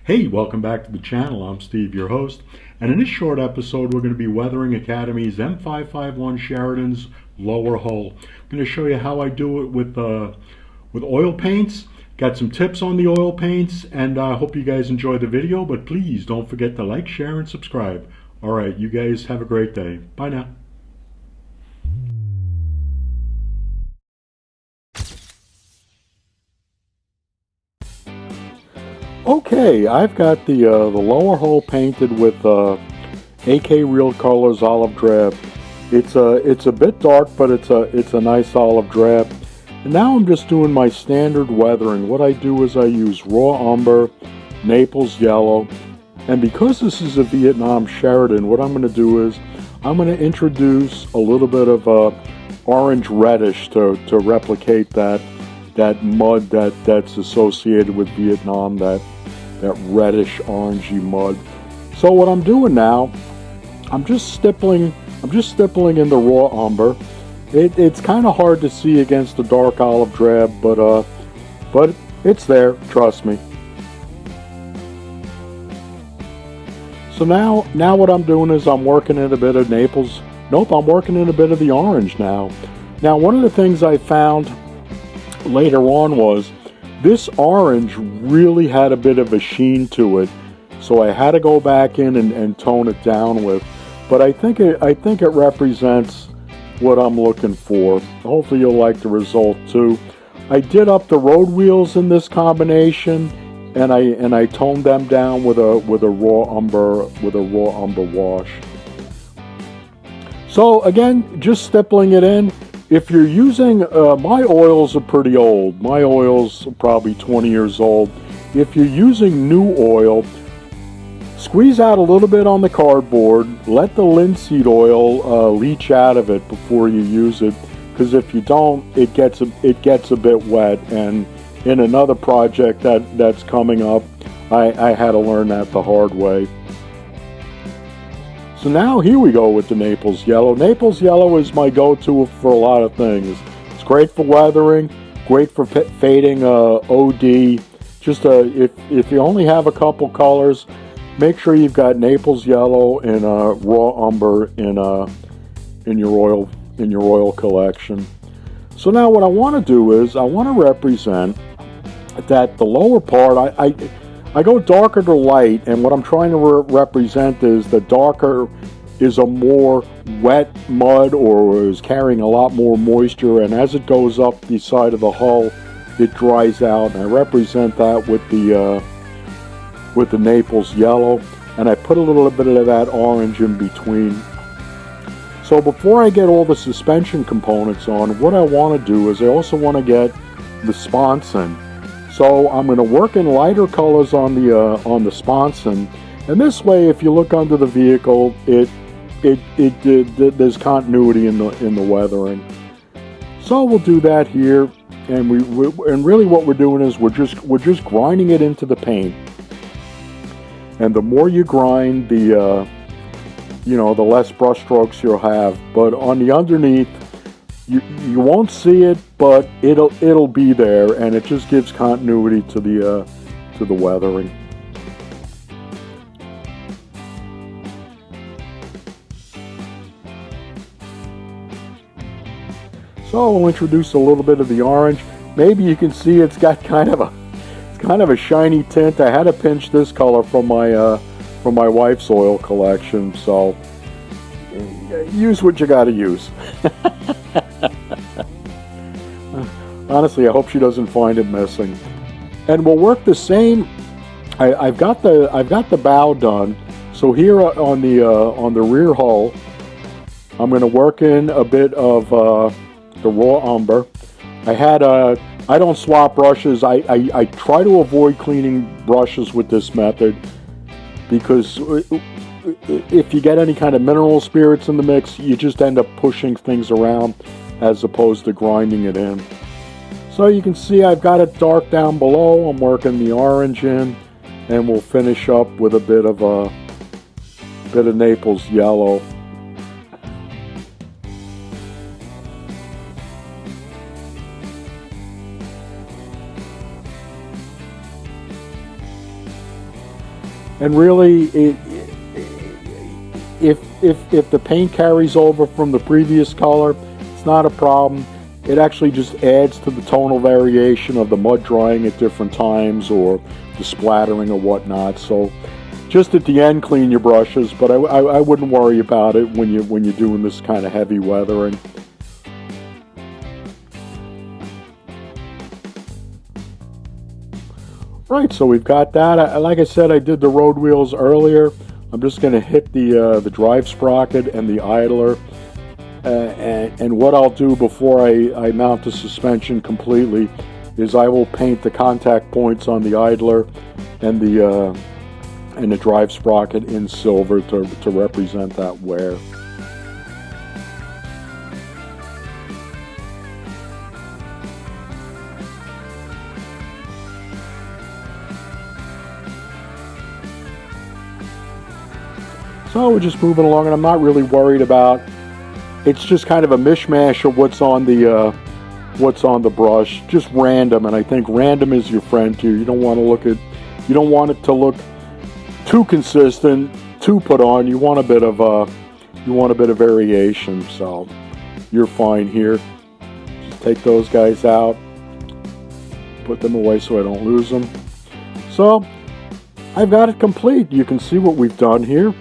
Hey, welcome back to the channel. I'm Steve, your host, and in this short episode we're going to be weathering Academy's M551 Sheridan's lower hull. I'm going to show you how I do it with oil paints. Got some tips on the oil paints, and I hope you guys enjoy the video, but please don't forget to like, share, and subscribe. Alright, you guys have a great day. Bye now. Okay, I've got the lower hull painted with AK Real Colors Olive Drab. It's a bit dark, but it's a nice olive drab. And now I'm just doing my standard weathering. What I do is I use raw umber, Naples yellow, and because this is a Vietnam Sheridan, what I'm going to do is I'm going to introduce a little bit of orange reddish to replicate that mud that's associated with Vietnam, that reddish orangey mud. So what I'm doing now, I'm just stippling in the raw umber. It's kind of hard to see against the dark olive drab, but it's there, trust me. So now what I'm doing is I'm working in a bit of Naples. Nope, I'm working in a bit of the orange now. Now, one of the things I found later on was this orange really had a bit of a sheen to it, so I had to go back in and tone it down with. But I think it represents what I'm looking for. Hopefully you'll like the result too. I did up the road wheels in this combination, and I toned them down with a raw umber wash. So again, just stippling it in. If you're using, my oils are pretty old. My oils are probably 20 years old. If you're using new oil, squeeze out a little bit on the cardboard. Let the linseed oil leach out of it before you use it, because if you don't, it gets a bit wet. And in another project that's coming up, I had to learn that the hard way. So now here we go with the Naples Yellow. Naples Yellow is my go-to for a lot of things. It's great for weathering, great for fading OD. Just if you only have a couple colors, make sure you've got Naples Yellow and raw umber in your oil collection. So now what I want to do is I want to represent that the lower part, I go darker to light, and what I'm trying to represent is the darker is a more wet mud, or is carrying a lot more moisture, and as it goes up the side of the hull, it dries out. And I represent that with the Naples Yellow, and I put a little bit of that orange in between. So before I get all the suspension components on, what I want to do is I also want to get the sponson. So I'm going to work in lighter colors on the sponson, and this way, if you look under the vehicle, there's continuity in the weathering. So we'll do that here, and really what we're doing is we're just grinding it into the paint. And the more you grind, the less brush strokes you'll have. But on the underneath, you won't see it, but it'll be there, and it just gives continuity to the weathering. So we'll introduce a little bit of the orange. Maybe you can see it's got kind of a shiny tint. I had to pinch this color from my wife's oil collection. So use what you got to use. Honestly, I hope she doesn't find it missing. And we'll work the same. I've got the bow done. So here on the rear hull, I'm going to work in a bit of the raw umber. I don't swap brushes. I try to avoid cleaning brushes with this method, because if you get any kind of mineral spirits in the mix, you just end up pushing things around as opposed to grinding it in. So you can see I've got it dark down below. I'm working the orange in, and we'll finish up with a bit of Naples Yellow. And really, if the paint carries over from the previous color, it's not a problem. It actually just adds to the tonal variation of the mud drying at different times or the splattering or whatnot. So just at the end, clean your brushes, but I wouldn't worry about it when you're doing this kind of heavy weathering. Right, so we've got that. Like I said, I did the road wheels earlier. I'm just going to hit the drive sprocket and the idler. And what I'll do before I mount the suspension completely is I will paint the contact points on the idler and the drive sprocket in silver to represent that wear. So we're just moving along, and I'm not really worried about. It's just kind of a mishmash of what's on the brush, just random. And I think random is your friend here. You don't want it to look too consistent, too put on. You want a bit of variation. So you're fine here. Just take those guys out, put them away so I don't lose them. So I've got it complete. You can see what we've done here.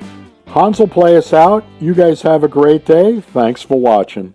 Hans will play us out. You guys have a great day. Thanks for watching.